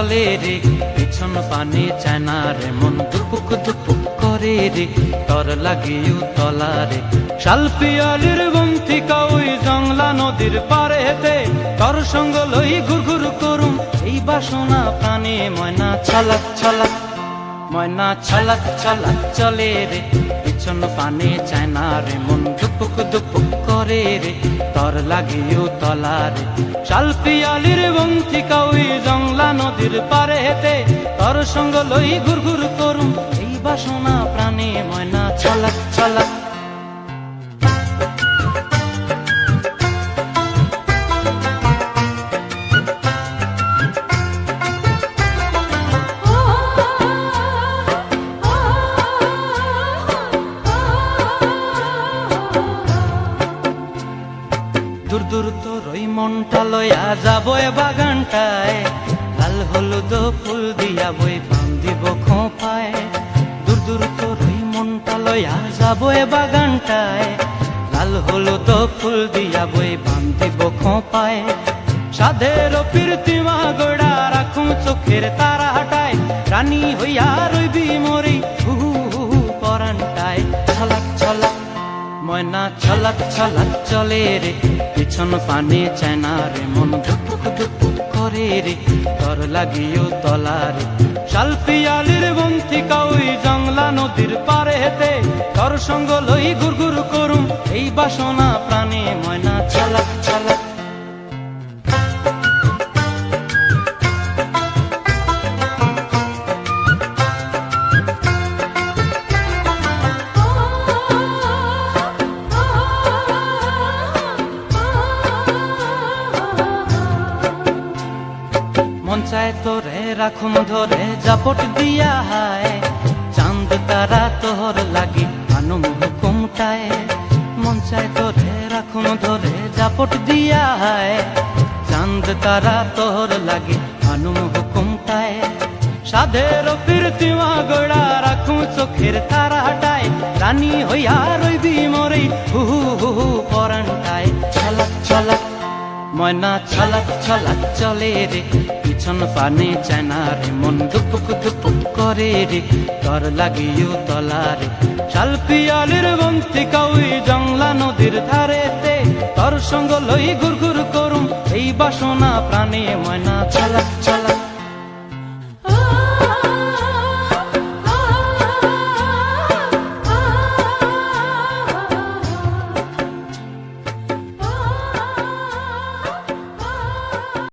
চলে রে, পিছন পানে চায় না রে, মন দুপুক দুপুক করে রে, তর লাগিও তলা রে। শালপিয়ালির বন্থিকা ওই জংলা নদীর পারে হেতে, তর সঙ্গ লই ঘুর ঘুর করুম এই বাসনা প্রাণে। ময়না ছলাক ছলাক, ময়না ছলাক ছলাক চলে রে, পিছন পানে চায় না রে, মন দুপুক দুপুক করে রে, তর লাগিও তলা রে। শালপিয়ালির বন্থিকা ওই জংলা নদীর পারে হেতে, তর সঙ্গ লই ঘুর ঘুর করুম এই বাসনা প্রাণে। ময়না ছলাক ছলাক। দূর দূর তোর ওই মনটা লয়া যাবো এ বাগানটায়, লাল হলুদ ফুল দিয়া বই বান্ধিব খোঁপায়। দূর দূর তোর ওই মনটা লয়া যাবো এ বাগানটায়, লাল হলুদ ফুল দিয়া বই বান্ধিব খোঁপায়। সাধের প্রীতিমা গোড়া রাখুম চোখের তারা হাটায়, রানী হইয়া রইবি মরি হু হু পরানটায়। ছলাক ছলাক, ময়না ছলাক ছলাক চলে রে, পিছন পানে চায় না রে, মন ধুপুক ধুপুক করে রে, তর লাগিও তলা রে। শালপিয়ালির বন্থিকা ওই জংলা নদীর পারে হেতে, তর সঙ্গ লই ঘুর ঘুর করুম এই বাসনা প্রাণে। ময়না ছলাক ছলাক। মন চায় তোরে রাখুম ধরে জাপট দিয়া হায়, চাঁদ তারা তোর লাগি আনুম হুকুমটায়। মন চায় তোরে রাখুম ধরে জাপট দিয়া হায়, চাঁদ তারা তোর লাগি আনুম হুকুমটায়। সাধের প্রীতিমা গোড়া রাখুম চোখের তারা হাটায়, রানী হইয়া রইবি মরি হু হু পরানটায়। ছলাক ছলাক, ময়না ছলাক ছলাক চলে রে, পিছন পানে চায় না রে, মন দুপুক দুপুক করে রে, তর লাগিও তলা রে। শালপিয়ালির বন্থিকা ওই জংলা নদীর ধারেতে, তর সঙ্গ লই ঘুর ঘুর করুম এই বাসনা প্রাণে। ময়না ছলাক ছলাক।